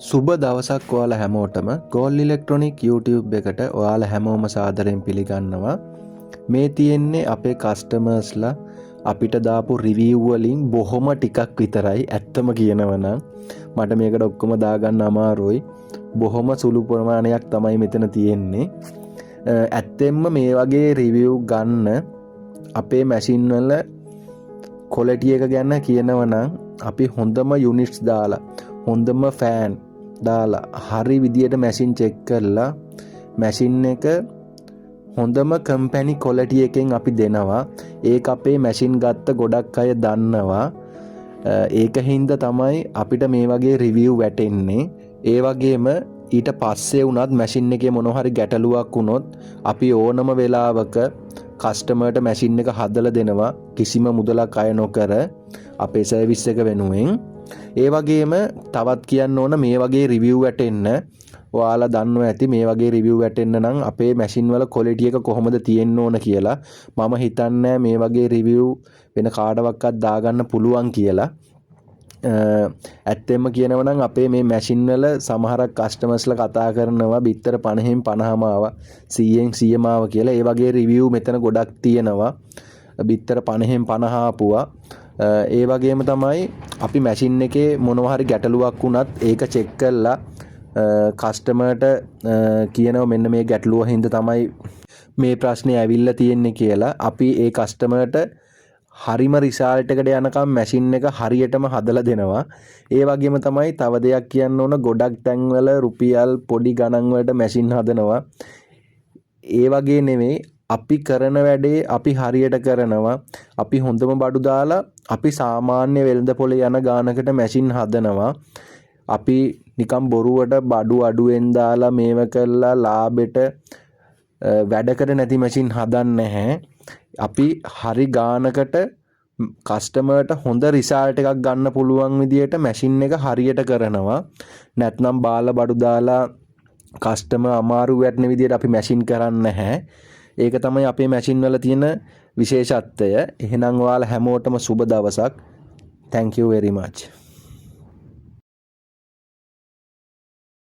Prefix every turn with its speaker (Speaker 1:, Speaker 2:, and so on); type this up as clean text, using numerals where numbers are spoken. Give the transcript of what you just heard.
Speaker 1: සුබ දවසක් ඔයාලා හැමෝටම ගෝල් ඉලෙක්ට්‍රොනික් YouTube එකට ඔයාලා හැමෝම සාදරයෙන් පිළිගන්නවා. මේ තියෙන්නේ අපේ කස්ටමර්ස්ලා අපිට දාපු රිවිව් වලින් බොහොම ටිකක් විතරයි. ඇත්තම කියනවනම් මට මේකට ඔක්කොම දාගන්න අමාරුයි. බොහොම සුළු ප්‍රමාණයක් තමයි මෙතන තියෙන්නේ. ඇත්තෙන්ම මේ වගේ රිවිව් ගන්න අපේ මැෂින් වල ක්වොලිටි එක ගැන කියනවනම් අපි හොඳම යුනිට්ස් දාලා හොඳම ෆෑන් දාලා හරි විදියට මැෂින් චෙක් කරලා මැෂින් එක හොඳම කම්පැනි ක්වොලිටි එකෙන් අපි දෙනවා. ඒක අපේ මැෂින් ගත්ත ගොඩක් අය දන්නවා. ඒක හින්දා තමයි අපිට මේ වගේ රිවිව් වැටෙන්නේ. ඒ වගේම ඊට පස්සේ වුණත් මැෂින් එකේ මොනවා හරි ගැටලුවක් වුණොත් අපි ඕනම වෙලාවක කස්ටමර්ට මැෂින් එක හදලා දෙනවා කිසිම මුදලක් අය නොකර අපේ සර්විස් එක වෙනුවෙන්. ඒ වගේම තවත් කියන්න ඕන මේ වගේ රිවිව් වැටෙන්න ඔයාලා දන්නවා ඇති මේ වගේ රිවිව් වැටෙන්න නම් අපේ මැෂින් වල ක්වොලිටි එක කොහොමද තියෙන්න ඕන කියලා. මම හිතන්නේ මේ වගේ රිවිව් වෙන කාටවත් දාගන්න පුළුවන් කියලා. ඇත්තෙන්ම කියනවා නම් අපේ මේ මැෂින් වල සමහරක් කස්ටමර්ස්ලා කතා කරනවා බිත්තර 50න් 50ම ආවා 100න් 100ම ආවා කියලා. ඒ වගේ රිවිව් මෙතන ගොඩක් තියෙනවා. බිත්තර 50න් 50 ආපුවා. ඒ වගේම තමයි අපි මැෂින් එකේ මොනවා හරි ගැටලුවක් වුණත් ඒක චෙක් කරලා කස්ටමර්ට කියනවා මෙන්න මේ ගැටලුව හින්දා තමයි මේ ප්‍රශ්නේ ඇවිල්ලා තියෙන්නේ කියලා. අපි ඒ කස්ටමර්ට හරිම රිසල්ට් එකට යනකම් මැෂින් එක හරියටම හදලා දෙනවා. ඒ වගේම තමයි තව දෙයක් කියන්න ඕන ගොඩක් තැන්වල රුපියල් පොඩි ගණන් වලට මැෂින් හදනවා. ඒ වගේ නෙමෙයි අපි කරන වැඩේ අපි හරියට කරනවා. අපි හොඳම බඩු දාලා අපි සාමාන්‍ය වෙළඳ පොලේ යන ගානකට මැෂින් හදනවා. අපි නිකම් බොරුවට බඩු අඩුවෙන් දාලා මේව කරලා ලාභෙට වැඩකට නැති මැෂින් හදන්නේ නැහැ. අපි හරි ගානකට කස්ටමර්ට හොඳ රිසල්ට් එකක් ගන්න පුළුවන් විදියට මැෂින් එක හරියට කරනවා. නැත්නම් බාලා බඩු දාලා කස්ටමර් අමාරු වැටෙන විදියට අපි මැෂින් කරන්නේ නැහැ. ඒක තමයි අපේ මැෂින් වල තියෙන විශේෂත්වය. එහෙනම් ඔයාලා හැමෝටම සුබ දවසක්. Thank you very much.